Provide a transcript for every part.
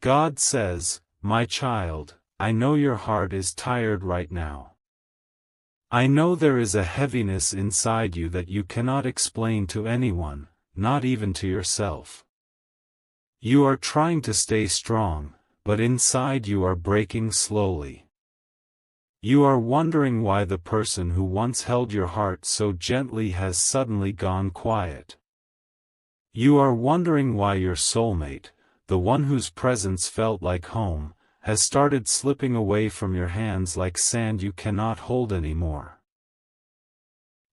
God says, "My child, I know your heart is tired right now. I know there is a heaviness inside you that you cannot explain to anyone, not even to yourself. You are trying to stay strong, but inside you are breaking slowly. You are wondering why the person who once held your heart so gently has suddenly gone quiet. You are wondering why your soulmate, the one whose presence felt like home, has started slipping away from your hands like sand you cannot hold anymore.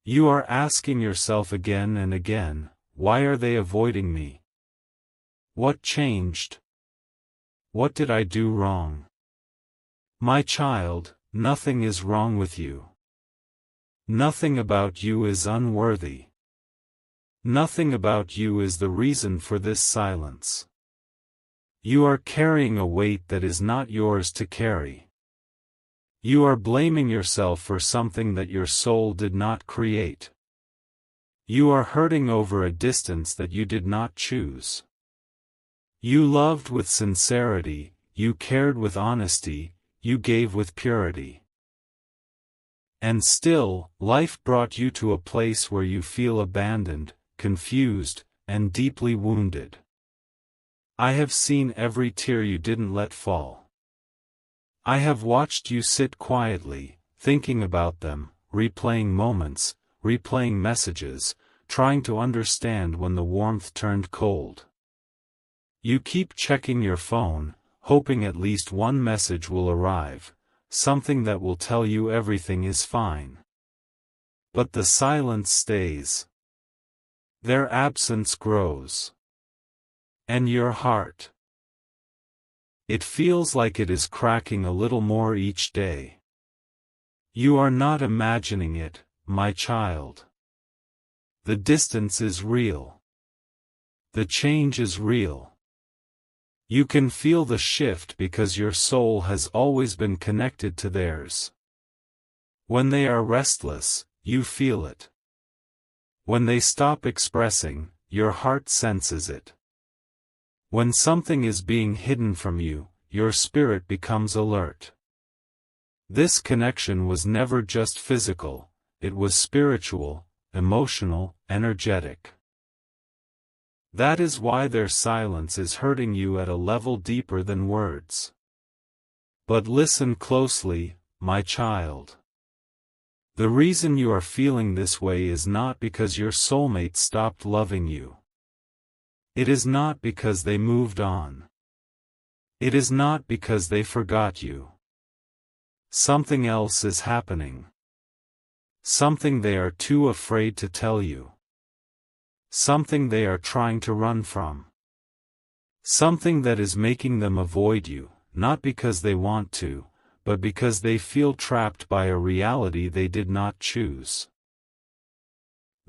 You are asking yourself again and again, why are they avoiding me? What changed? What did I do wrong? My child, nothing is wrong with you. Nothing about you is unworthy. Nothing about you is the reason for this silence. You are carrying a weight that is not yours to carry. You are blaming yourself for something that your soul did not create. You are hurting over a distance that you did not choose. You loved with sincerity, you cared with honesty, you gave with purity. And still, life brought you to a place where you feel abandoned, confused, and deeply wounded. I have seen every tear you didn't let fall. I have watched you sit quietly, thinking about them, replaying moments, replaying messages, trying to understand when the warmth turned cold. You keep checking your phone, hoping at least one message will arrive, something that will tell you everything is fine. But the silence stays. Their absence grows. And your heart? It feels like it is cracking a little more each day. You are not imagining it, my child. The distance is real. The change is real. You can feel the shift because your soul has always been connected to theirs. When they are restless, you feel it. When they stop expressing, your heart senses it. When something is being hidden from you, your spirit becomes alert. This connection was never just physical, it was spiritual, emotional, energetic. That is why their silence is hurting you at a level deeper than words. But listen closely, my child. The reason you are feeling this way is not because your soulmate stopped loving you. It is not because they moved on. It is not because they forgot you. Something else is happening. Something they are too afraid to tell you. Something they are trying to run from. Something that is making them avoid you, not because they want to, but because they feel trapped by a reality they did not choose.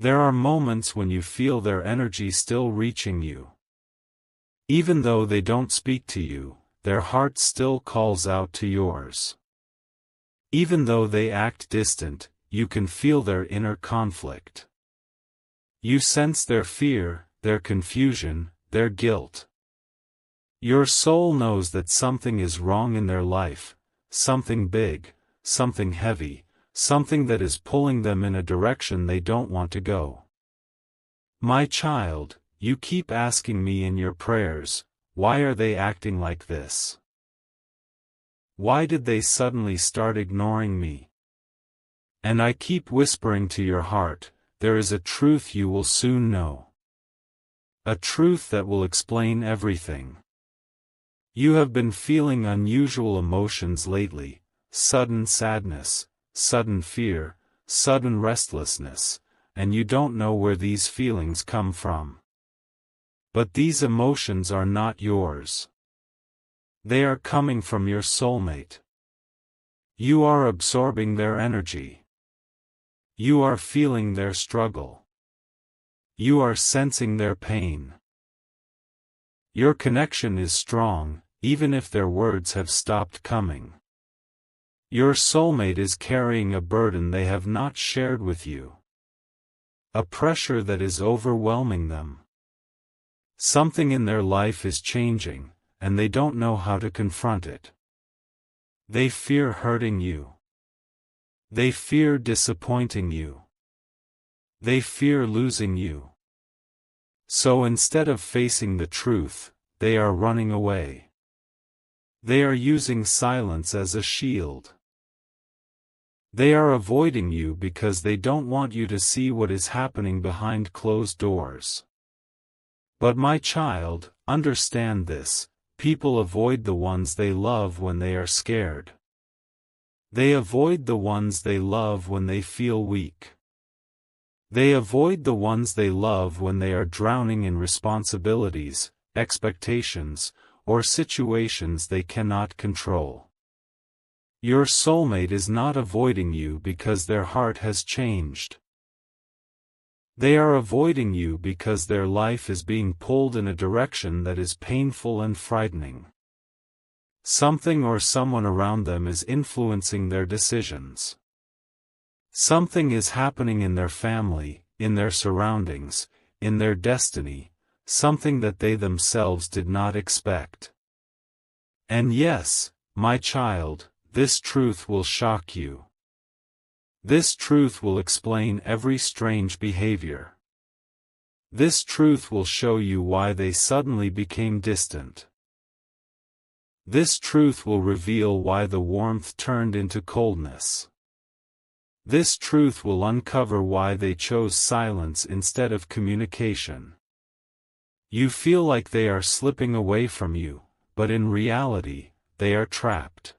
There are moments when you feel their energy still reaching you. Even though they don't speak to you, their heart still calls out to yours. Even though they act distant, you can feel their inner conflict. You sense their fear, their confusion, their guilt. Your soul knows that something is wrong in their life, something big, something heavy, something that is pulling them in a direction they don't want to go. My child, you keep asking me in your prayers, why are they acting like this? Why did they suddenly start ignoring me? And I keep whispering to your heart, there is a truth you will soon know. A truth that will explain everything. You have been feeling unusual emotions lately, sudden sadness, sudden fear, sudden restlessness, and you don't know where these feelings come from. But these emotions are not yours. They are coming from your soulmate. You are absorbing their energy. You are feeling their struggle. You are sensing their pain. Your connection is strong, even if their words have stopped coming. Your soulmate is carrying a burden they have not shared with you. A pressure that is overwhelming them. Something in their life is changing, and they don't know how to confront it. They fear hurting you. They fear disappointing you. They fear losing you. So instead of facing the truth, they are running away. They are using silence as a shield. They are avoiding you because they don't want you to see what is happening behind closed doors. But my child, understand this: people avoid the ones they love when they are scared. They avoid the ones they love when they feel weak. They avoid the ones they love when they are drowning in responsibilities, expectations, or situations they cannot control. Your soulmate is not avoiding you because their heart has changed. They are avoiding you because their life is being pulled in a direction that is painful and frightening. Something or someone around them is influencing their decisions. Something is happening in their family, in their surroundings, in their destiny, something that they themselves did not expect. And yes, my child, this truth will shock you. This truth will explain every strange behavior. This truth will show you why they suddenly became distant. This truth will reveal why the warmth turned into coldness. This truth will uncover why they chose silence instead of communication. You feel like they are slipping away from you, but in reality, they are trapped.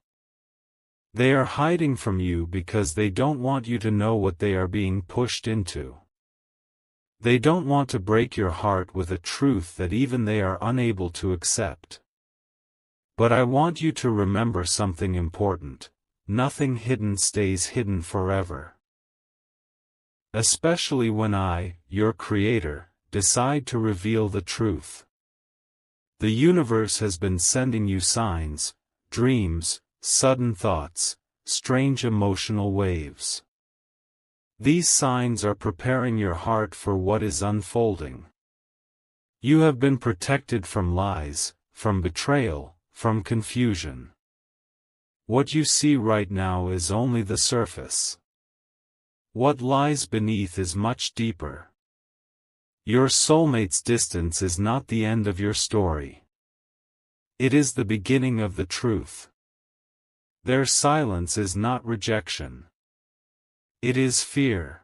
They are hiding from you because they don't want you to know what they are being pushed into. They don't want to break your heart with a truth that even they are unable to accept. But I want you to remember something important: nothing hidden stays hidden forever. Especially when I, your Creator, decide to reveal the truth. The universe has been sending you signs, dreams, sudden thoughts, strange emotional waves. These signs are preparing your heart for what is unfolding. You have been protected from lies, from betrayal, from confusion. What you see right now is only the surface. What lies beneath is much deeper. Your soulmate's distance is not the end of your story. It is the beginning of the truth. Their silence is not rejection. It is fear.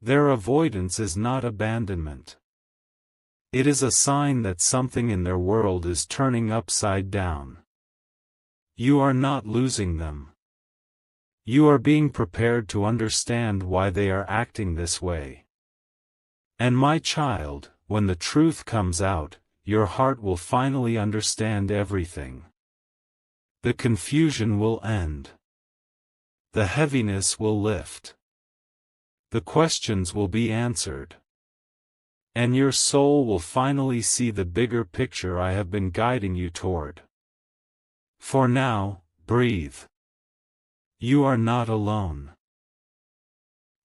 Their avoidance is not abandonment. It is a sign that something in their world is turning upside down. You are not losing them. You are being prepared to understand why they are acting this way. And my child, when the truth comes out, your heart will finally understand everything. The confusion will end. The heaviness will lift. The questions will be answered. And your soul will finally see the bigger picture I have been guiding you toward. For now, breathe. You are not alone.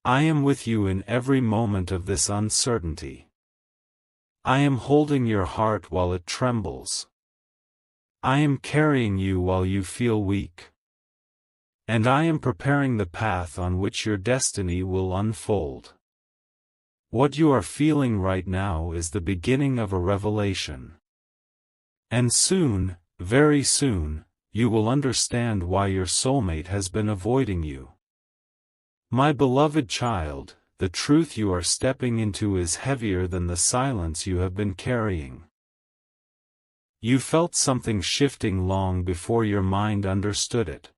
I am with you in every moment of this uncertainty. I am holding your heart while it trembles. I am carrying you while you feel weak. And I am preparing the path on which your destiny will unfold. What you are feeling right now is the beginning of a revelation. And soon, very soon, you will understand why your soulmate has been avoiding you. My beloved child, the truth you are stepping into is heavier than the silence you have been carrying. You felt something shifting long before your mind understood it.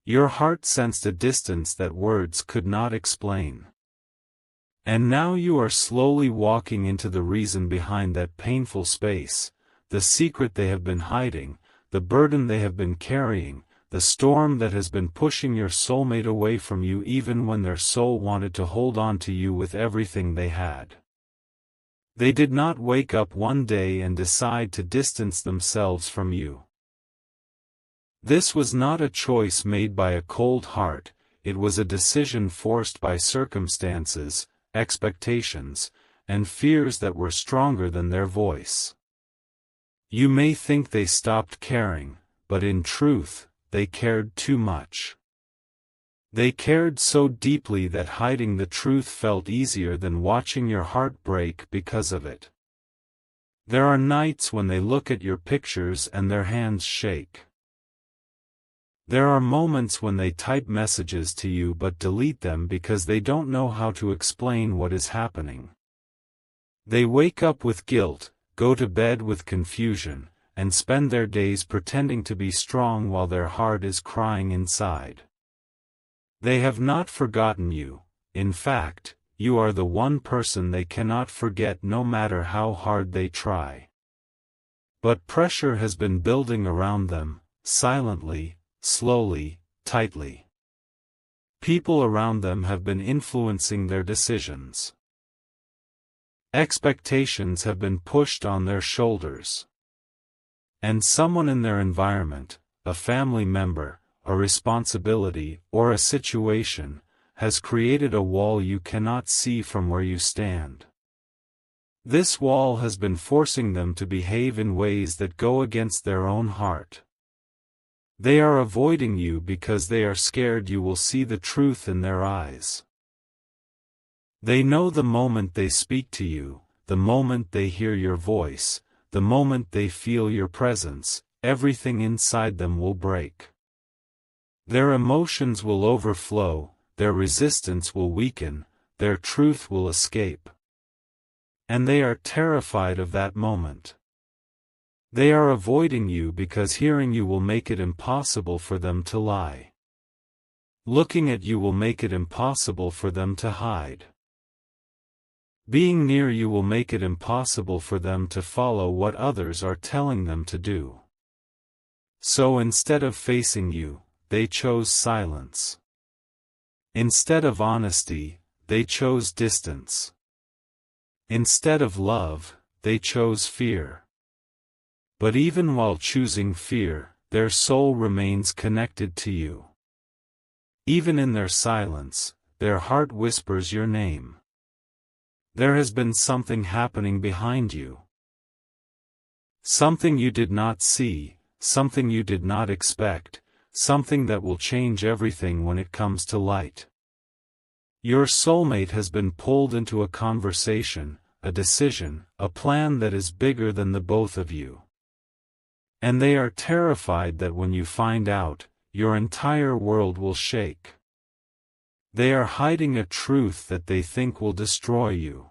Your heart sensed a distance that words could not explain. And now you are slowly walking into the reason behind that painful space, the secret they have been hiding, the burden they have been carrying, the storm that has been pushing your soulmate away from you even when their soul wanted to hold on to you with everything they had. They did not wake up one day and decide to distance themselves from you. This was not a choice made by a cold heart, it was a decision forced by circumstances, expectations, and fears that were stronger than their voice. You may think they stopped caring, but in truth, they cared too much. They cared so deeply that hiding the truth felt easier than watching your heart break because of it. There are nights when they look at your pictures and their hands shake. There are moments when they type messages to you but delete them because they don't know how to explain what is happening. They wake up with guilt, go to bed with confusion, and spend their days pretending to be strong while their heart is crying inside. They have not forgotten you. In fact, you are the one person they cannot forget no matter how hard they try. But pressure has been building around them, silently, slowly, tightly. People around them have been influencing their decisions. Expectations have been pushed on their shoulders. And someone in their environment, a family member, a responsibility, or a situation, has created a wall you cannot see from where you stand. This wall has been forcing them to behave in ways that go against their own heart. They are avoiding you because they are scared you will see the truth in their eyes. They know the moment they speak to you, the moment they hear your voice, the moment they feel your presence, everything inside them will break. Their emotions will overflow, their resistance will weaken, their truth will escape. And they are terrified of that moment. They are avoiding you because hearing you will make it impossible for them to lie. Looking at you will make it impossible for them to hide. Being near you will make it impossible for them to follow what others are telling them to do. So instead of facing you, they chose silence. Instead of honesty, they chose distance. Instead of love, they chose fear. But even while choosing fear, their soul remains connected to you. Even in their silence, their heart whispers your name. There has been something happening behind you. Something you did not see, something you did not expect, something that will change everything when it comes to light. Your soulmate has been pulled into a conversation, a decision, a plan that is bigger than the both of you. And they are terrified that when you find out, your entire world will shake. They are hiding a truth that they think will destroy you.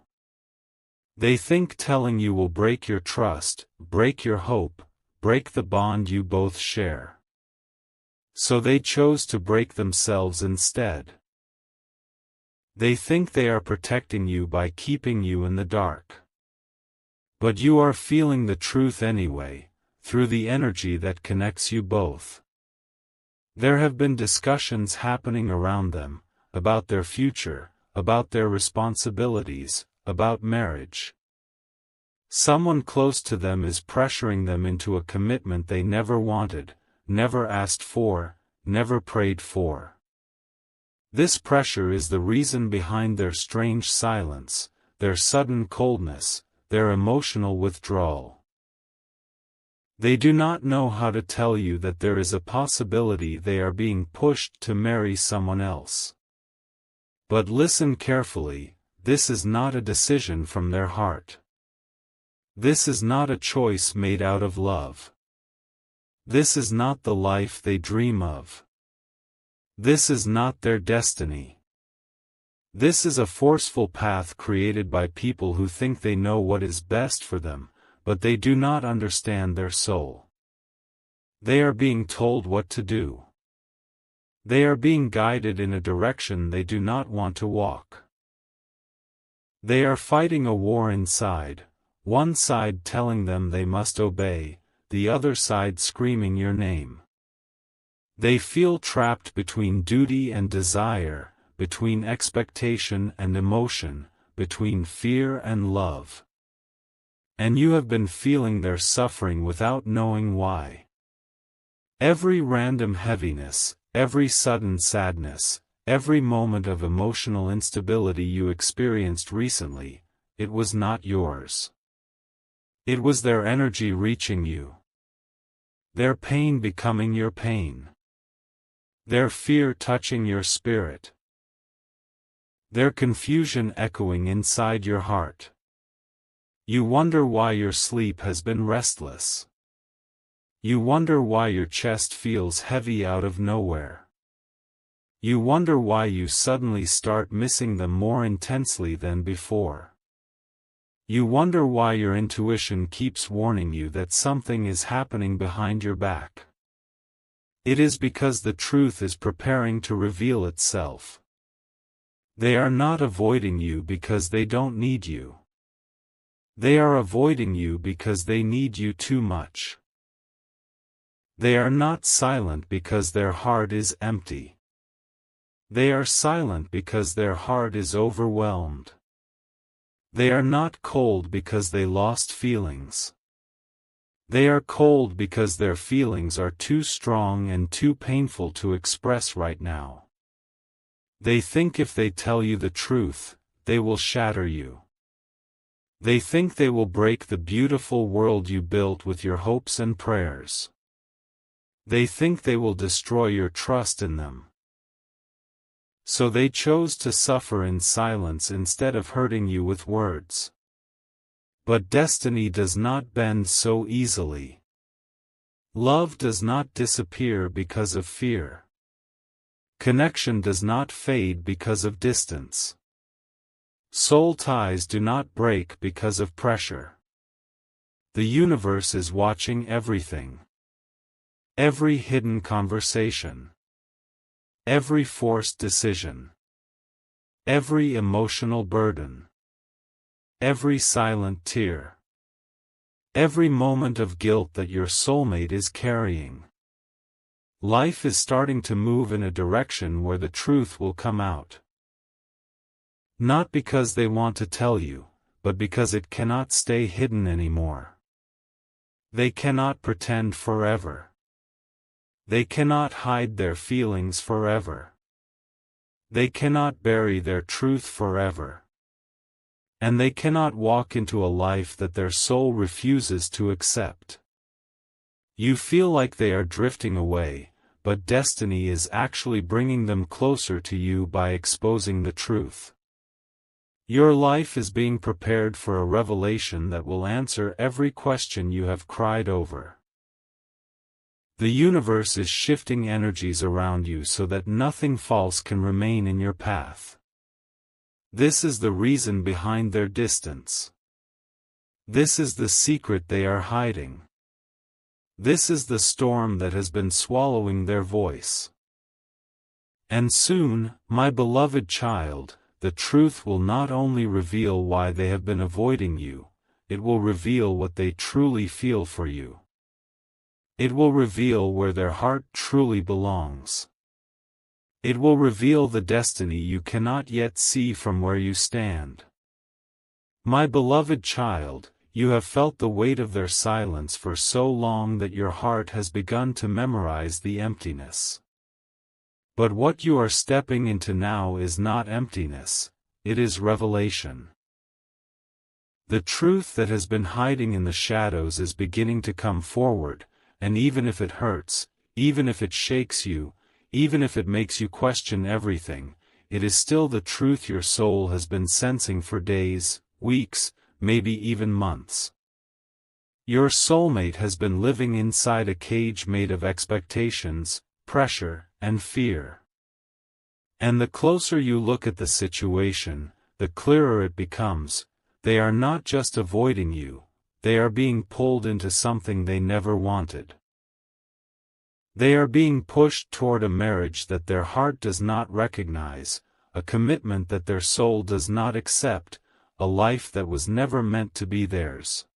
They think telling you will break your trust, break your hope, break the bond you both share. So they chose to break themselves instead. They think they are protecting you by keeping you in the dark. But you are feeling the truth anyway, through the energy that connects you both. There have been discussions happening around them, about their future, about their responsibilities, about marriage. Someone close to them is pressuring them into a commitment they never wanted, never asked for, never prayed for. This pressure is the reason behind their strange silence, their sudden coldness, their emotional withdrawal. They do not know how to tell you that there is a possibility they are being pushed to marry someone else. But listen carefully, this is not a decision from their heart. This is not a choice made out of love. This is not the life they dream of. This is not their destiny. This is a forceful path created by people who think they know what is best for them, but they do not understand their soul. They are being told what to do. They are being guided in a direction they do not want to walk. They are fighting a war inside, one side telling them they must obey, the other side screaming your name. They feel trapped between duty and desire, between expectation and emotion, between fear and love. And you have been feeling their suffering without knowing why. Every random heaviness, every sudden sadness, every moment of emotional instability you experienced recently, it was not yours. It was their energy reaching you. Their pain becoming your pain. Their fear touching your spirit. Their confusion echoing inside your heart. You wonder why your sleep has been restless. You wonder why your chest feels heavy out of nowhere. You wonder why you suddenly start missing them more intensely than before. You wonder why your intuition keeps warning you that something is happening behind your back. It is because the truth is preparing to reveal itself. They are not avoiding you because they don't need you. They are avoiding you because they need you too much. They are not silent because their heart is empty. They are silent because their heart is overwhelmed. They are not cold because they lost feelings. They are cold because their feelings are too strong and too painful to express right now. They think if they tell you the truth, they will shatter you. They think they will break the beautiful world you built with your hopes and prayers. They think they will destroy your trust in them. So they chose to suffer in silence instead of hurting you with words. But destiny does not bend so easily. Love does not disappear because of fear. Connection does not fade because of distance. Soul ties do not break because of pressure. The universe is watching everything. Every hidden conversation. Every forced decision. Every emotional burden. Every silent tear. Every moment of guilt that your soulmate is carrying. Life is starting to move in a direction where the truth will come out. Not because they want to tell you, but because it cannot stay hidden anymore. They cannot pretend forever. They cannot hide their feelings forever. They cannot bury their truth forever. And they cannot walk into a life that their soul refuses to accept. You feel like they are drifting away, but destiny is actually bringing them closer to you by exposing the truth. Your life is being prepared for a revelation that will answer every question you have cried over. The universe is shifting energies around you so that nothing false can remain in your path. This is the reason behind their distance. This is the secret they are hiding. This is the storm that has been swallowing their voice. And soon, my beloved child, the truth will not only reveal why they have been avoiding you, it will reveal what they truly feel for you. It will reveal where their heart truly belongs. It will reveal the destiny you cannot yet see from where you stand. My beloved child, you have felt the weight of their silence for so long that your heart has begun to memorize the emptiness. But what you are stepping into now is not emptiness, it is revelation. The truth that has been hiding in the shadows is beginning to come forward, and even if it hurts, even if it shakes you, even if it makes you question everything, it is still the truth your soul has been sensing for days, weeks, maybe even months. Your soulmate has been living inside a cage made of expectations, pressure, and fear. And the closer you look at the situation, the clearer it becomes. They are not just avoiding you, they are being pulled into something they never wanted. They are being pushed toward a marriage that their heart does not recognize, a commitment that their soul does not accept, a life that was never meant to be theirs.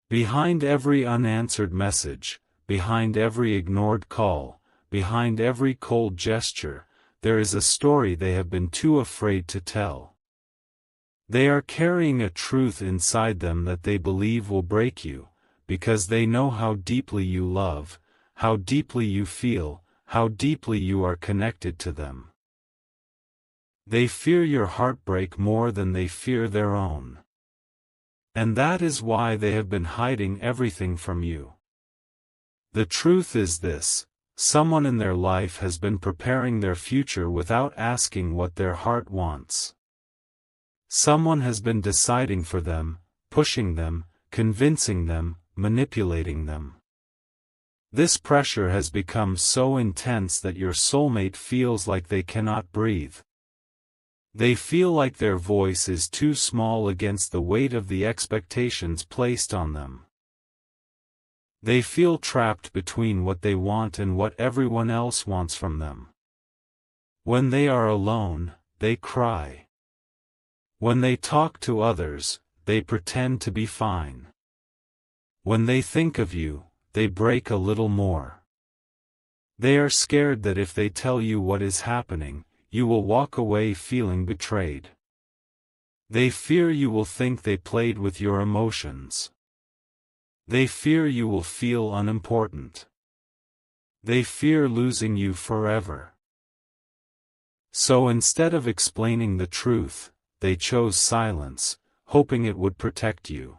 Behind every unanswered message, behind every ignored call, behind every cold gesture, there is a story they have been too afraid to tell. They are carrying a truth inside them that they believe will break you, because they know how deeply you love, how deeply you feel, how deeply you are connected to them. They fear your heartbreak more than they fear their own. And that is why they have been hiding everything from you. The truth is this: someone in their life has been preparing their future without asking what their heart wants. Someone has been deciding for them, pushing them, convincing them, manipulating them. This pressure has become so intense that your soulmate feels like they cannot breathe. They feel like their voice is too small against the weight of the expectations placed on them. They feel trapped between what they want and what everyone else wants from them. When they are alone, they cry. When they talk to others, they pretend to be fine. When they think of you, they break a little more. They are scared that if they tell you what is happening, you will walk away feeling betrayed. They fear you will think they played with your emotions. They fear you will feel unimportant. They fear losing you forever. So instead of explaining the truth, they chose silence, hoping it would protect you.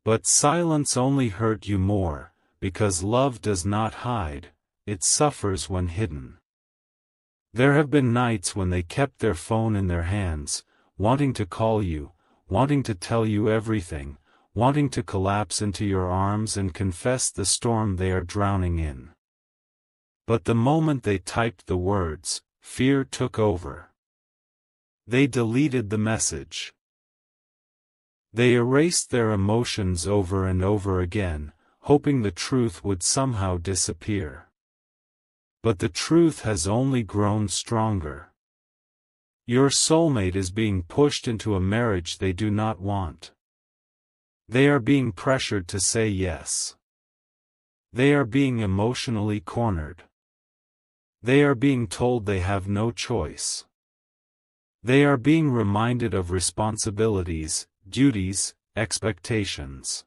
But silence only hurt you more, because love does not hide, it suffers when hidden. There have been nights when they kept their phone in their hands, wanting to call you, wanting to tell you everything, wanting to collapse into your arms and confess the storm they are drowning in. But the moment they typed the words, fear took over. They deleted the message. They erased their emotions over and over again, hoping the truth would somehow disappear. But the truth has only grown stronger. Your soulmate is being pushed into a marriage they do not want. They are being pressured to say yes. They are being emotionally cornered. They are being told they have no choice. They are being reminded of responsibilities, duties, expectations.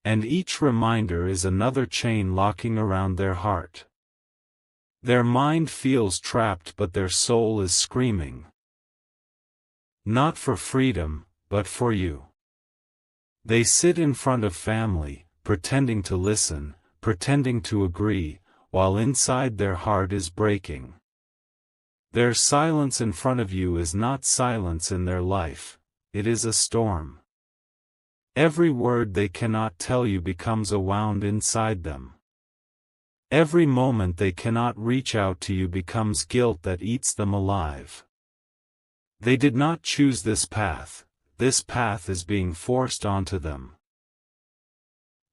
And each reminder is another chain locking around their heart. Their mind feels trapped, but their soul is screaming. Not for freedom, but for you. They sit in front of family, pretending to listen, pretending to agree, while inside their heart is breaking. Their silence in front of you is not silence in their life, it is a storm. Every word they cannot tell you becomes a wound inside them. Every moment they cannot reach out to you becomes guilt that eats them alive. They did not choose this path is being forced onto them.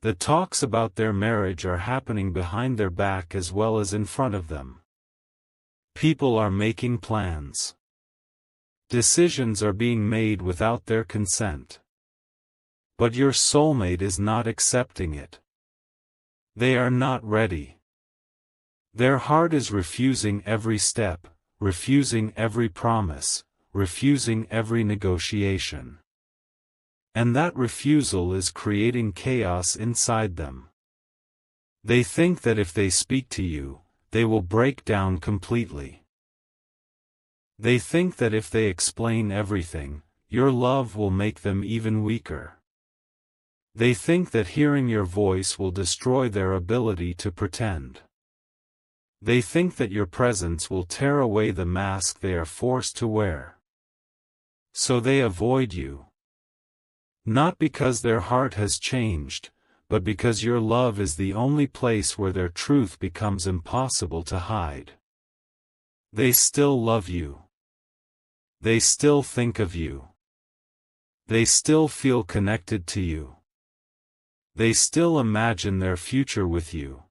The talks about their marriage are happening behind their back as well as in front of them. People are making plans. Decisions are being made without their consent. But your soulmate is not accepting it. They are not ready. Their heart is refusing every step, refusing every promise, refusing every negotiation. And that refusal is creating chaos inside them. They think that if they speak to you, they will break down completely. They think that if they explain everything, your love will make them even weaker. They think that hearing your voice will destroy their ability to pretend. They think that your presence will tear away the mask they are forced to wear. So they avoid you. Not because their heart has changed, but because your love is the only place where their truth becomes impossible to hide. They still love you. They still think of you. They still feel connected to you. They still imagine their future with you.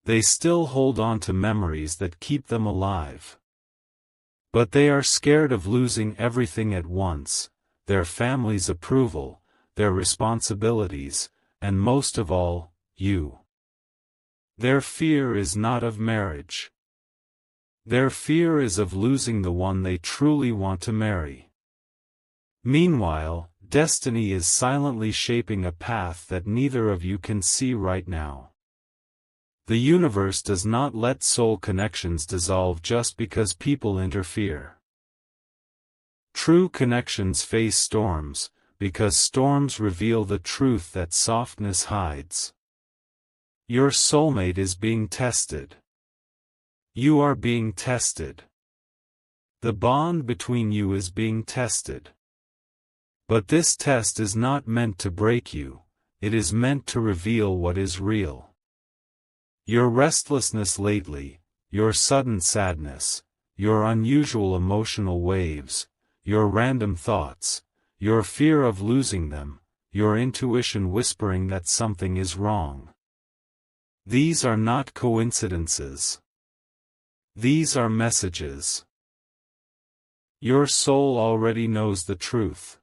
They still hold on to memories that keep them alive. But they are scared of losing everything at once, their family's approval, their responsibilities, and most of all, you. Their fear is not of marriage. Their fear is of losing the one they truly want to marry. Meanwhile, destiny is silently shaping a path that neither of you can see right now. The universe does not let soul connections dissolve just because people interfere. True connections face storms, because storms reveal the truth that softness hides. Your soulmate is being tested. You are being tested. The bond between you is being tested. But this test is not meant to break you, it is meant to reveal what is real. Your restlessness lately, your sudden sadness, your unusual emotional waves, your random thoughts, your fear of losing them, your intuition whispering that something is wrong. These are not coincidences. These are messages. Your soul already knows the truth.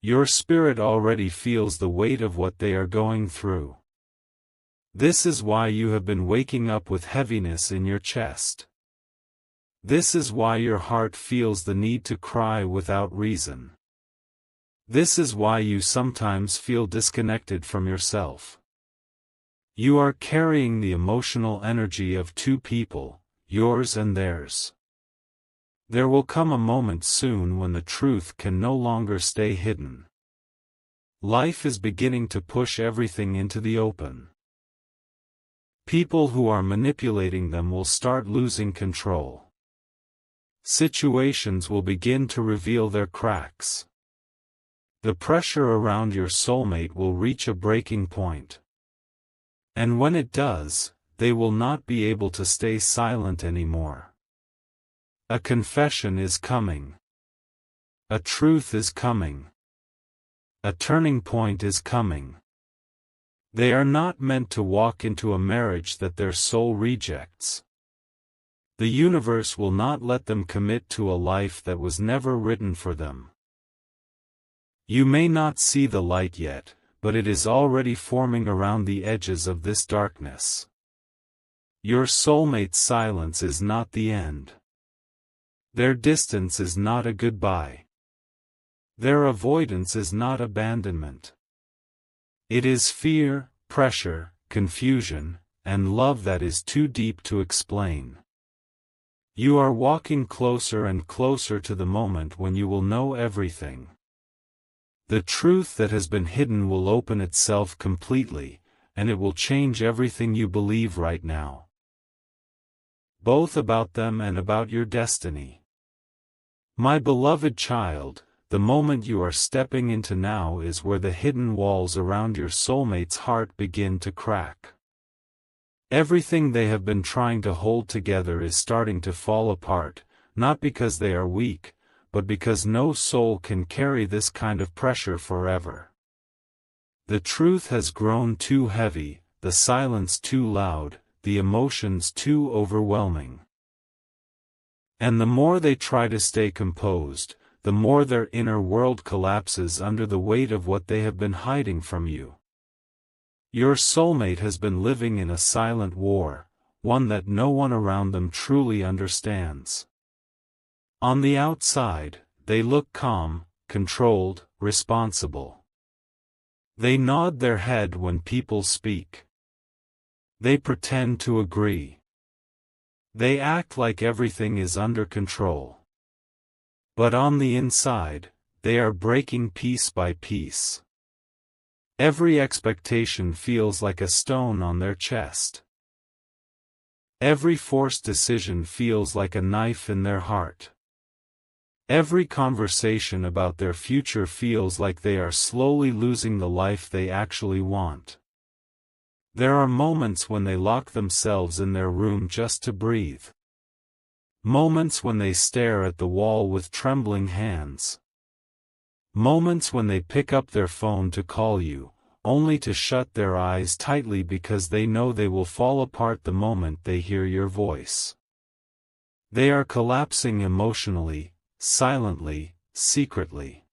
Your spirit already feels the weight of what they are going through. This is why you have been waking up with heaviness in your chest. This is why your heart feels the need to cry without reason. This is why you sometimes feel disconnected from yourself. You are carrying the emotional energy of two people, yours and theirs. There will come a moment soon when the truth can no longer stay hidden. Life is beginning to push everything into the open. People who are manipulating them will start losing control. Situations will begin to reveal their cracks. The pressure around your soulmate will reach a breaking point. And when it does, they will not be able to stay silent anymore. A confession is coming. A truth is coming. A turning point is coming. They are not meant to walk into a marriage that their soul rejects. The universe will not let them commit to a life that was never written for them. You may not see the light yet, but it is already forming around the edges of this darkness. Your soulmate's silence is not the end. Their distance is not a goodbye. Their avoidance is not abandonment. It is fear, pressure, confusion, and love that is too deep to explain. You are walking closer and closer to the moment when you will know everything. The truth that has been hidden will open itself completely, and it will change everything you believe right now. Both about them and about your destiny. My beloved child, the moment you are stepping into now is where the hidden walls around your soulmate's heart begin to crack. Everything they have been trying to hold together is starting to fall apart, not because they are weak, but because no soul can carry this kind of pressure forever. The truth has grown too heavy, the silence too loud, the emotions too overwhelming. And the more they try to stay composed, the more their inner world collapses under the weight of what they have been hiding from you. Your soulmate has been living in a silent war, one that no one around them truly understands. On the outside, they look calm, controlled, responsible. They nod their head when people speak. They pretend to agree. They act like everything is under control. But on the inside, they are breaking piece by piece. Every expectation feels like a stone on their chest. Every forced decision feels like a knife in their heart. Every conversation about their future feels like they are slowly losing the life they actually want. There are moments when they lock themselves in their room just to breathe. Moments when they stare at the wall with trembling hands. Moments when they pick up their phone to call you, only to shut their eyes tightly because they know they will fall apart the moment they hear your voice. They are collapsing emotionally, silently, secretly.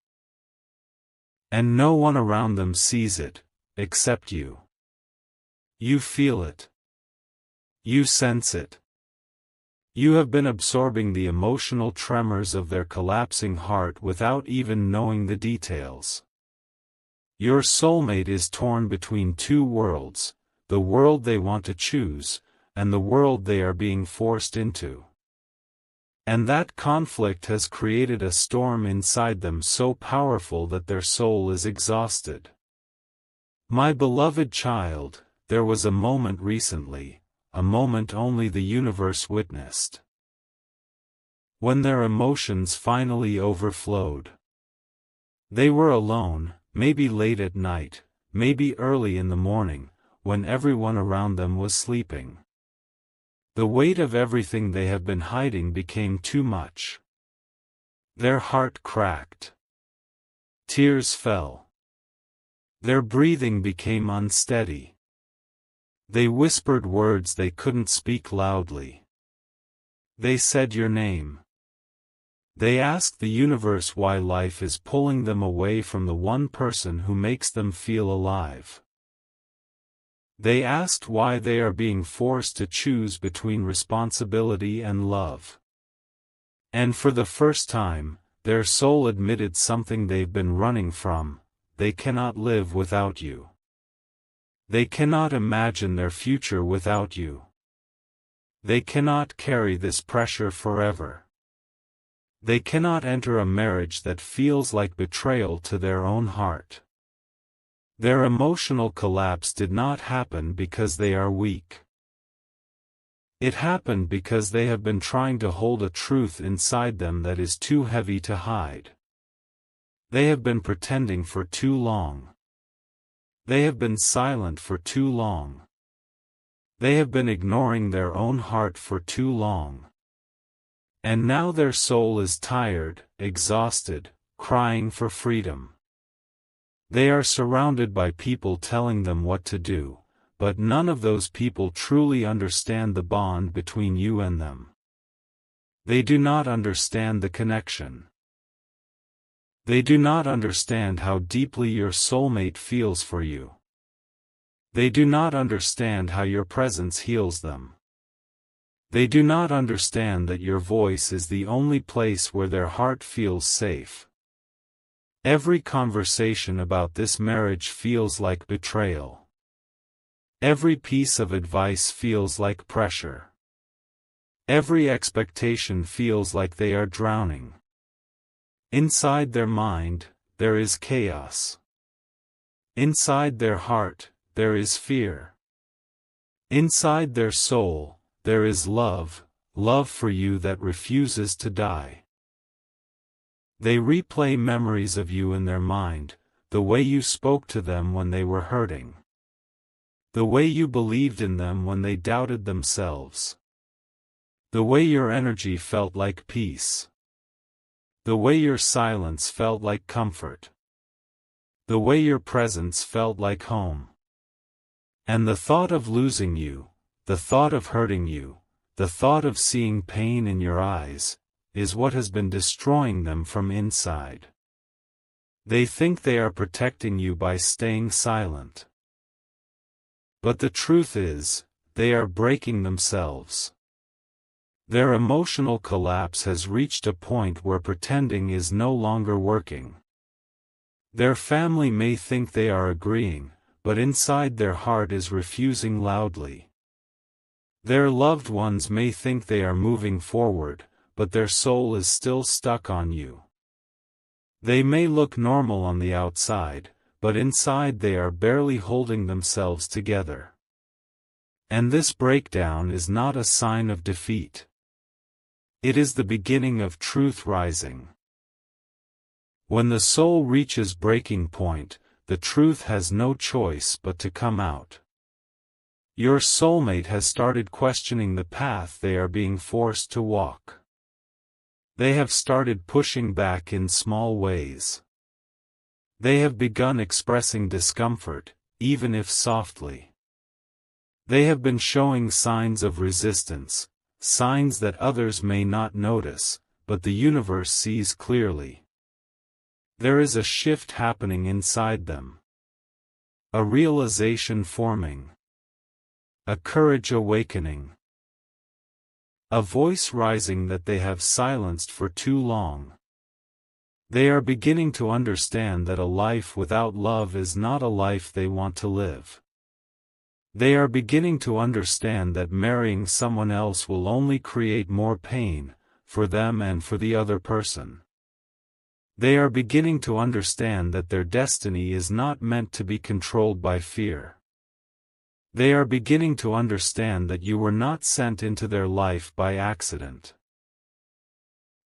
And no one around them sees it, except you. You feel it. You sense it. You have been absorbing the emotional tremors of their collapsing heart without even knowing the details. Your soulmate is torn between two worlds, the world they want to choose, and the world they are being forced into. And that conflict has created a storm inside them so powerful that their soul is exhausted. My beloved child, there was a moment recently, a moment only the universe witnessed, when their emotions finally overflowed. They were alone, maybe late at night, maybe early in the morning, when everyone around them was sleeping. The weight of everything they have been hiding became too much. Their heart cracked. Tears fell. Their breathing became unsteady. They whispered words they couldn't speak loudly. They said your name. They asked the universe why life is pulling them away from the one person who makes them feel alive. They asked why they are being forced to choose between responsibility and love. And for the first time, their soul admitted something they've been running from: they cannot live without you. They cannot imagine their future without you. They cannot carry this pressure forever. They cannot enter a marriage that feels like betrayal to their own heart. Their emotional collapse did not happen because they are weak. It happened because they have been trying to hold a truth inside them that is too heavy to hide. They have been pretending for too long. They have been silent for too long. They have been ignoring their own heart for too long. And now their soul is tired, exhausted, crying for freedom. They are surrounded by people telling them what to do, but none of those people truly understand the bond between you and them. They do not understand the connection. They do not understand how deeply your soulmate feels for you. They do not understand how your presence heals them. They do not understand that your voice is the only place where their heart feels safe. Every conversation about this marriage feels like betrayal. Every piece of advice feels like pressure. Every expectation feels like they are drowning. Inside their mind, there is chaos. Inside their heart, there is fear. Inside their soul, there is love, love for you that refuses to die. They replay memories of you in their mind, the way you spoke to them when they were hurting. The way you believed in them when they doubted themselves. The way your energy felt like peace. The way your silence felt like comfort. The way your presence felt like home. And the thought of losing you, the thought of hurting you, the thought of seeing pain in your eyes, is what has been destroying them from inside. They think they are protecting you by staying silent. But the truth is, they are breaking themselves. Their emotional collapse has reached a point where pretending is no longer working. Their family may think they are agreeing, but inside their heart is refusing loudly. Their loved ones may think they are moving forward, but their soul is still stuck on you. They may look normal on the outside, but inside they are barely holding themselves together. And this breakdown is not a sign of defeat. It is the beginning of truth rising. When the soul reaches breaking point, the truth has no choice but to come out. Your soulmate has started questioning the path they are being forced to walk. They have started pushing back in small ways. They have begun expressing discomfort, even if softly. They have been showing signs of resistance, signs that others may not notice, but the universe sees clearly. There is a shift happening inside them. A realization forming. A courage awakening. A voice rising that they have silenced for too long. They are beginning to understand that a life without love is not a life they want to live. They are beginning to understand that marrying someone else will only create more pain, for them and for the other person. They are beginning to understand that their destiny is not meant to be controlled by fear. They are beginning to understand that you were not sent into their life by accident.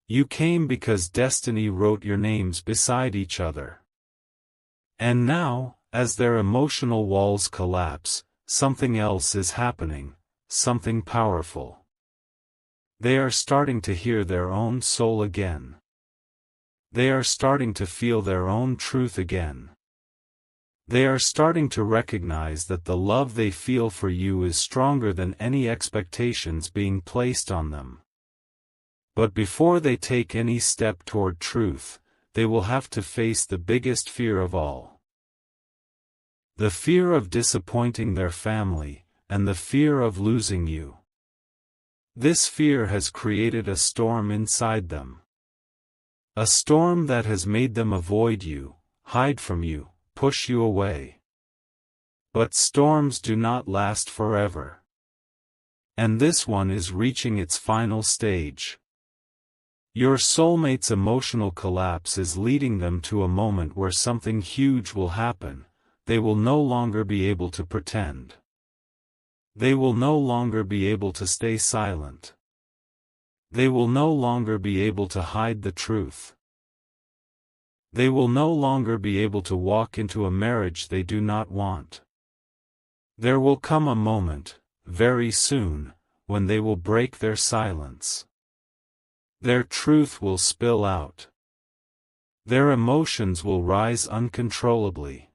You came because destiny wrote your names beside each other. And now, as their emotional walls collapse, something else is happening, something powerful. They are starting to hear their own soul again. They are starting to feel their own truth again. They are starting to recognize that the love they feel for you is stronger than any expectations being placed on them. But before they take any step toward truth, they will have to face the biggest fear of all. The fear of disappointing their family, and the fear of losing you. This fear has created a storm inside them. A storm that has made them avoid you, hide from you, push you away. But storms do not last forever. And this one is reaching its final stage. Your soulmate's emotional collapse is leading them to a moment where something huge will happen. They will no longer be able to pretend. They will no longer be able to stay silent. They will no longer be able to hide the truth. They will no longer be able to walk into a marriage they do not want. There will come a moment, very soon, when they will break their silence. Their truth will spill out. Their emotions will rise uncontrollably.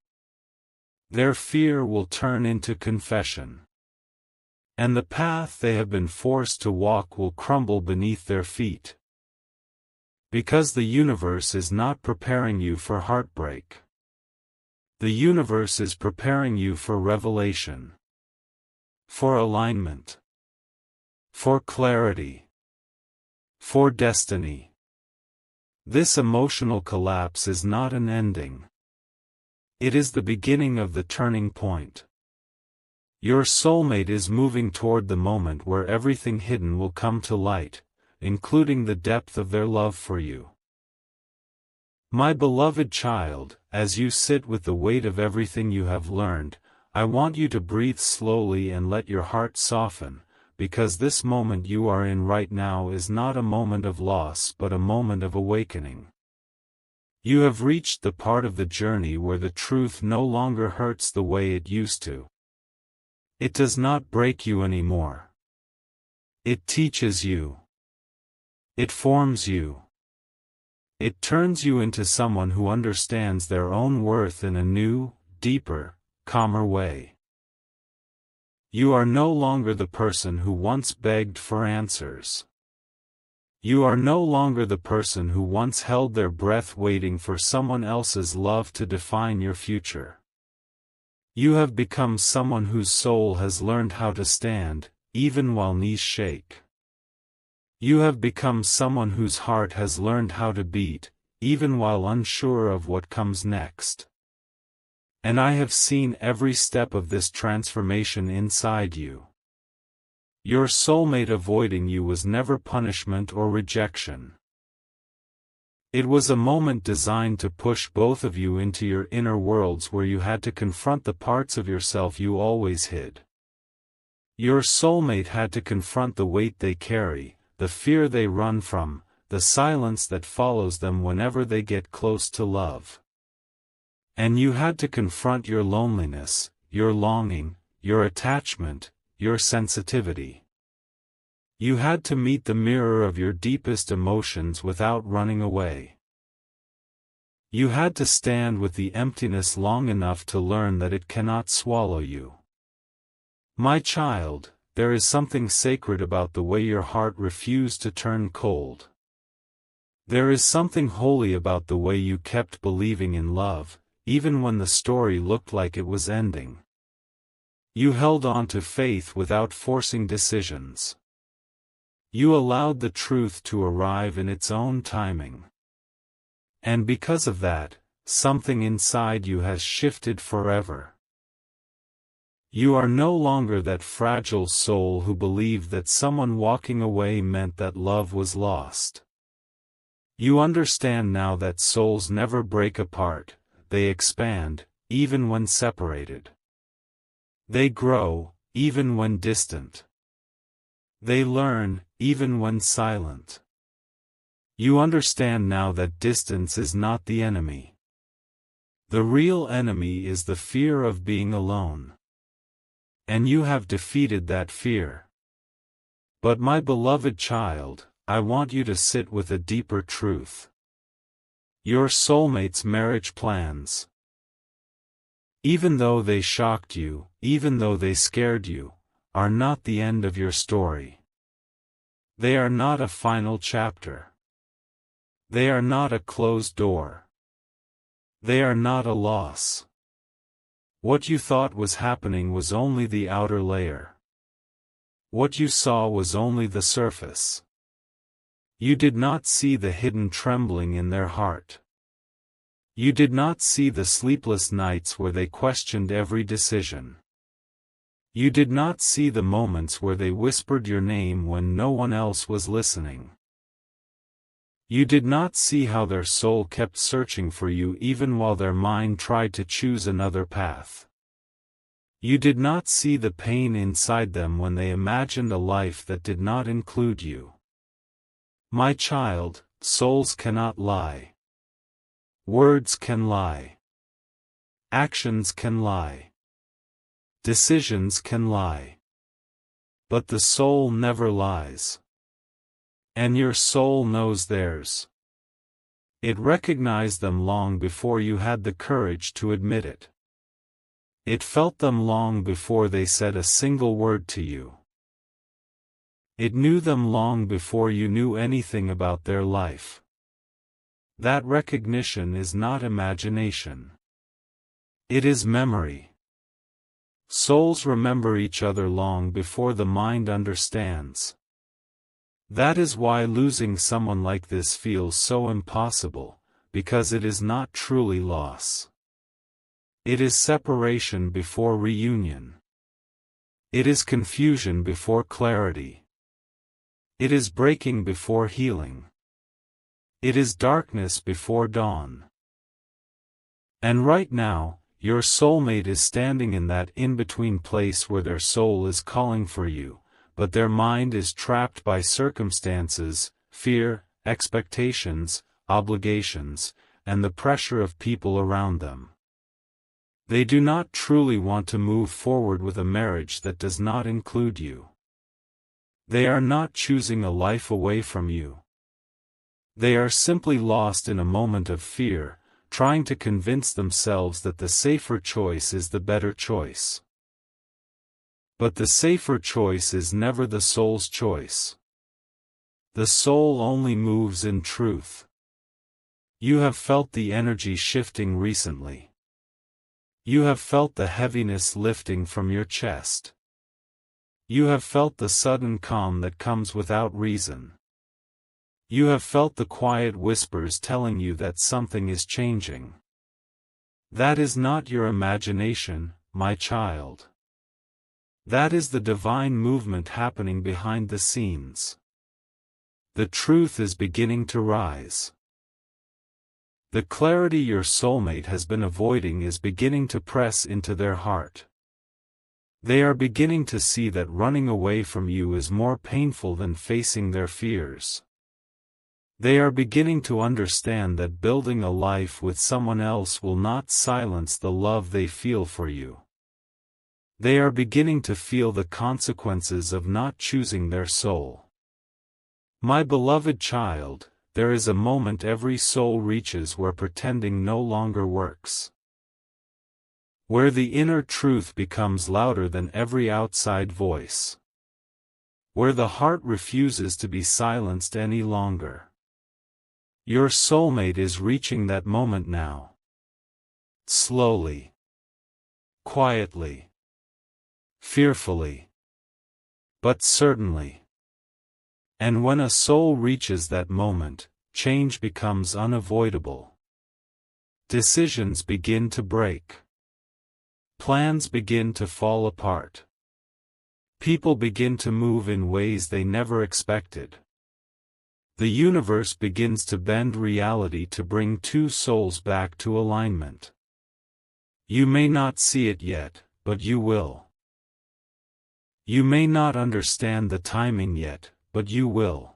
Their fear will turn into confession. And the path they have been forced to walk will crumble beneath their feet. Because the universe is not preparing you for heartbreak. The universe is preparing you for revelation. For alignment. For clarity. For destiny. This emotional collapse is not an ending. It is the beginning of the turning point. Your soulmate is moving toward the moment where everything hidden will come to light, including the depth of their love for you. My beloved child, as you sit with the weight of everything you have learned, I want you to breathe slowly and let your heart soften, because this moment you are in right now is not a moment of loss but a moment of awakening. You have reached the part of the journey where the truth no longer hurts the way it used to. It does not break you anymore. It teaches you. It forms you. It turns you into someone who understands their own worth in a new, deeper, calmer way. You are no longer the person who once begged for answers. You are no longer the person who once held their breath waiting for someone else's love to define your future. You have become someone whose soul has learned how to stand, even while knees shake. You have become someone whose heart has learned how to beat, even while unsure of what comes next. And I have seen every step of this transformation inside you. Your soulmate avoiding you was never punishment or rejection. It was a moment designed to push both of you into your inner worlds where you had to confront the parts of yourself you always hid. Your soulmate had to confront the weight they carry, the fear they run from, the silence that follows them whenever they get close to love. And you had to confront your loneliness, your longing, your attachment, your sensitivity. You had to meet the mirror of your deepest emotions without running away. You had to stand with the emptiness long enough to learn that it cannot swallow you. My child, there is something sacred about the way your heart refused to turn cold. There is something holy about the way you kept believing in love, even when the story looked like it was ending. You held on to faith without forcing decisions. You allowed the truth to arrive in its own timing. And because of that, something inside you has shifted forever. You are no longer that fragile soul who believed that someone walking away meant that love was lost. You understand now that souls never break apart, they expand, even when separated. They grow, even when distant. They learn, even when silent. You understand now that distance is not the enemy. The real enemy is the fear of being alone. And you have defeated that fear. But my beloved child, I want you to sit with a deeper truth. Your soulmate's marriage plans, even though they shocked you, even though they scared you, are not the end of your story. They are not a final chapter. They are not a closed door. They are not a loss. What you thought was happening was only the outer layer. What you saw was only the surface. You did not see the hidden trembling in their heart. You did not see the sleepless nights where they questioned every decision. You did not see the moments where they whispered your name when no one else was listening. You did not see how their soul kept searching for you even while their mind tried to choose another path. You did not see the pain inside them when they imagined a life that did not include you. My child, souls cannot lie. Words can lie. Actions can lie. Decisions can lie. But the soul never lies. And your soul knows theirs. It recognized them long before you had the courage to admit it. It felt them long before they said a single word to you. It knew them long before you knew anything about their life. That recognition is not imagination. It is memory. Souls remember each other long before the mind understands. That is why losing someone like this feels so impossible, because it is not truly loss. It is separation before reunion. It is confusion before clarity. It is breaking before healing. It is darkness before dawn. And right now, your soulmate is standing in that in-between place where their soul is calling for you, but their mind is trapped by circumstances, fear, expectations, obligations, and the pressure of people around them. They do not truly want to move forward with a marriage that does not include you. They are not choosing a life away from you. They are simply lost in a moment of fear, trying to convince themselves that the safer choice is the better choice. But the safer choice is never the soul's choice. The soul only moves in truth. You have felt the energy shifting recently. You have felt the heaviness lifting from your chest. You have felt the sudden calm that comes without reason. You have felt the quiet whispers telling you that something is changing. That is not your imagination, my child. That is the divine movement happening behind the scenes. The truth is beginning to rise. The clarity your soulmate has been avoiding is beginning to press into their heart. They are beginning to see that running away from you is more painful than facing their fears. They are beginning to understand that building a life with someone else will not silence the love they feel for you. They are beginning to feel the consequences of not choosing their soul. My beloved child, there is a moment every soul reaches where pretending no longer works. Where the inner truth becomes louder than every outside voice. Where the heart refuses to be silenced any longer. Your soulmate is reaching that moment now. Slowly. Quietly. Fearfully. But certainly. And when a soul reaches that moment, change becomes unavoidable. Decisions begin to break. Plans begin to fall apart. People begin to move in ways they never expected. The universe begins to bend reality to bring two souls back to alignment. You may not see it yet, but you will. You may not understand the timing yet, but you will.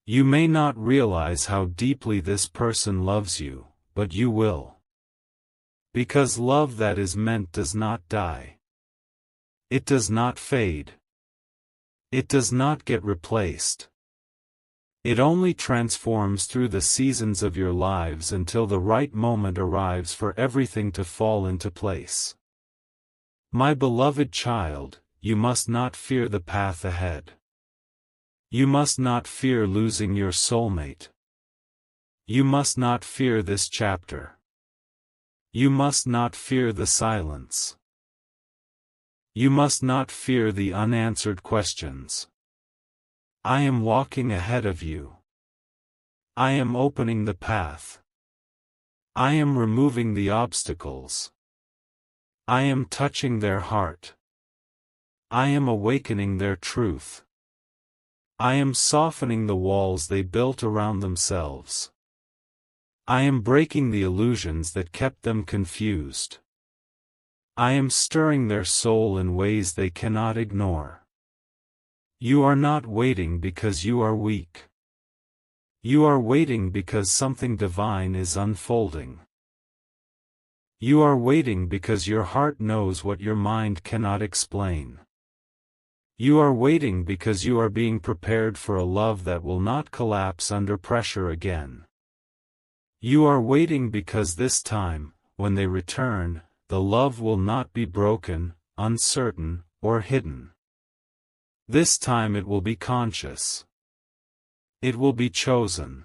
You may not realize how deeply this person loves you, but you will. Because love that is meant does not die. It does not fade. It does not get replaced. It only transforms through the seasons of your lives until the right moment arrives for everything to fall into place. My beloved child, you must not fear the path ahead. You must not fear losing your soulmate. You must not fear this chapter. You must not fear the silence. You must not fear the unanswered questions. I am walking ahead of you. I am opening the path. I am removing the obstacles. I am touching their heart. I am awakening their truth. I am softening the walls they built around themselves. I am breaking the illusions that kept them confused. I am stirring their soul in ways they cannot ignore. You are not waiting because you are weak. You are waiting because something divine is unfolding. You are waiting because your heart knows what your mind cannot explain. You are waiting because you are being prepared for a love that will not collapse under pressure again. You are waiting because this time, when they return, the love will not be broken, uncertain, or hidden. This time it will be conscious. It will be chosen.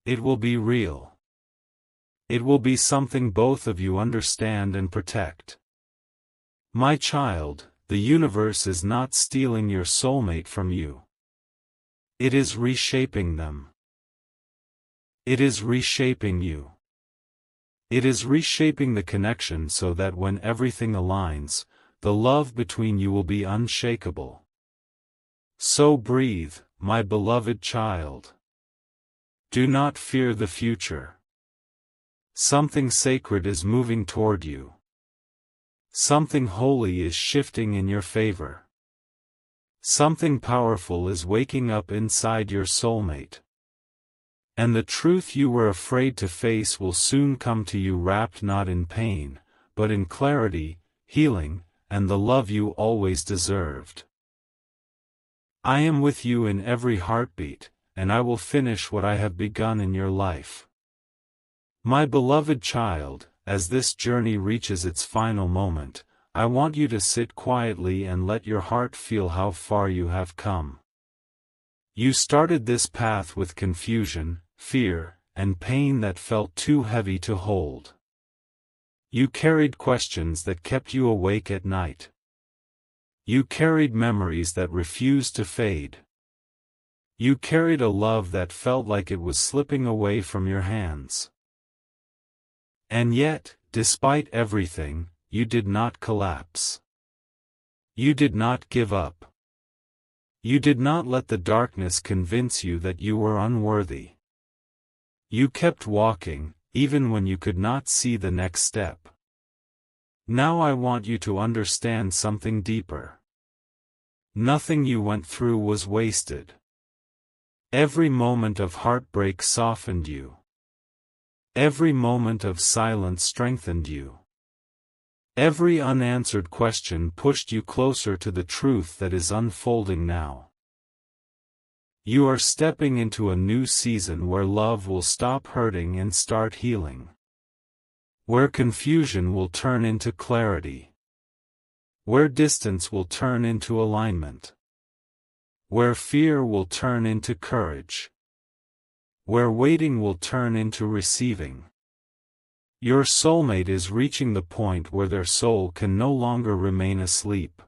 It will be real. It will be something both of you understand and protect. My child, the universe is not stealing your soulmate from you. It is reshaping them. It is reshaping you. It is reshaping the connection so that when everything aligns, the love between you will be unshakable. So breathe, my beloved child. Do not fear the future. Something sacred is moving toward you. Something holy is shifting in your favor. Something powerful is waking up inside your soulmate. And the truth you were afraid to face will soon come to you wrapped not in pain, but in clarity, healing, and the love you always deserved. I am with you in every heartbeat, and I will finish what I have begun in your life. My beloved child, as this journey reaches its final moment, I want you to sit quietly and let your heart feel how far you have come. You started this path with confusion, fear, and pain that felt too heavy to hold. You carried questions that kept you awake at night. You carried memories that refused to fade. You carried a love that felt like it was slipping away from your hands. And yet, despite everything, you did not collapse. You did not give up. You did not let the darkness convince you that you were unworthy. You kept walking, even when you could not see the next step. Now I want you to understand something deeper. Nothing you went through was wasted. Every moment of heartbreak softened you. Every moment of silence strengthened you. Every unanswered question pushed you closer to the truth that is unfolding now. You are stepping into a new season where love will stop hurting and start healing. Where confusion will turn into clarity. Where distance will turn into alignment. Where fear will turn into courage. Where waiting will turn into receiving. Your soulmate is reaching the point where their soul can no longer remain asleep.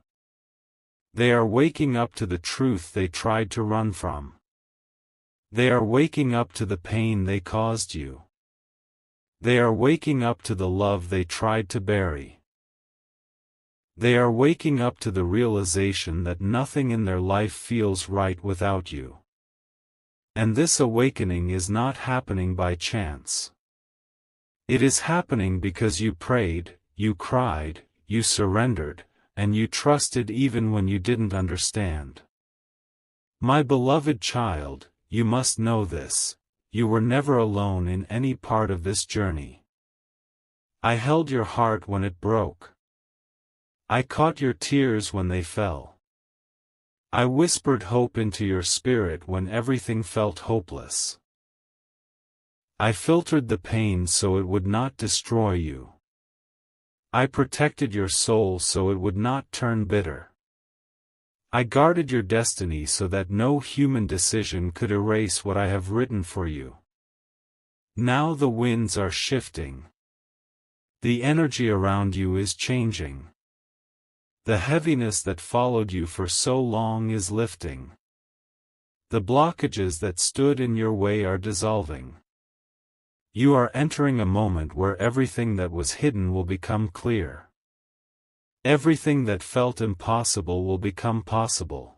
They are waking up to the truth they tried to run from. They are waking up to the pain they caused you. They are waking up to the love they tried to bury. They are waking up to the realization that nothing in their life feels right without you. And this awakening is not happening by chance. It is happening because you prayed, you cried, you surrendered, and you trusted even when you didn't understand. My beloved child, you must know this: you were never alone in any part of this journey. I held your heart when it broke. I caught your tears when they fell. I whispered hope into your spirit when everything felt hopeless. I filtered the pain so it would not destroy you. I protected your soul so it would not turn bitter. I guarded your destiny so that no human decision could erase what I have written for you. Now the winds are shifting. The energy around you is changing. The heaviness that followed you for so long is lifting. The blockages that stood in your way are dissolving. You are entering a moment where everything that was hidden will become clear. Everything that felt impossible will become possible.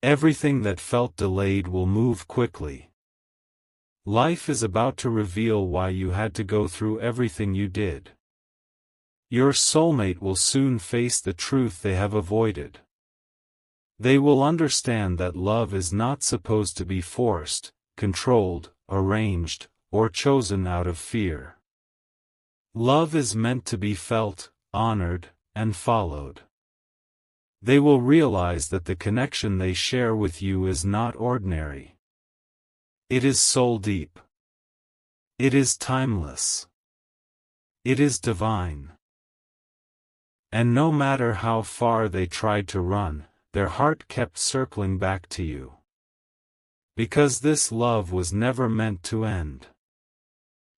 Everything that felt delayed will move quickly. Life is about to reveal why you had to go through everything you did. Your soulmate will soon face the truth they have avoided. They will understand that love is not supposed to be forced, controlled, arranged, or chosen out of fear. Love is meant to be felt, honored, and followed. They will realize that the connection they share with you is not ordinary. It is soul deep. It is timeless. It is divine. And no matter how far they tried to run, their heart kept circling back to you. Because this love was never meant to end.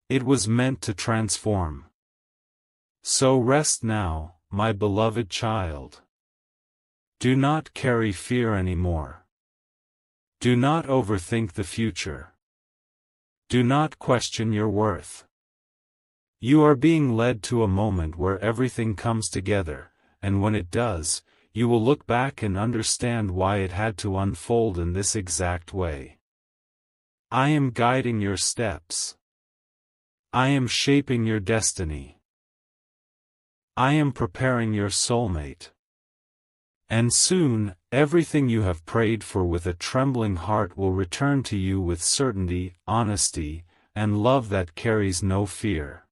It was meant to transform. So rest now, my beloved child. Do not carry fear anymore. Do not overthink the future. Do not question your worth. You are being led to a moment where everything comes together, and when it does, you will look back and understand why it had to unfold in this exact way. I am guiding your steps. I am shaping your destiny. I am preparing your soulmate. And soon, everything you have prayed for with a trembling heart will return to you with certainty, honesty, and love that carries no fear.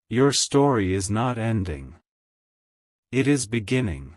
Your story is not ending. It is beginning.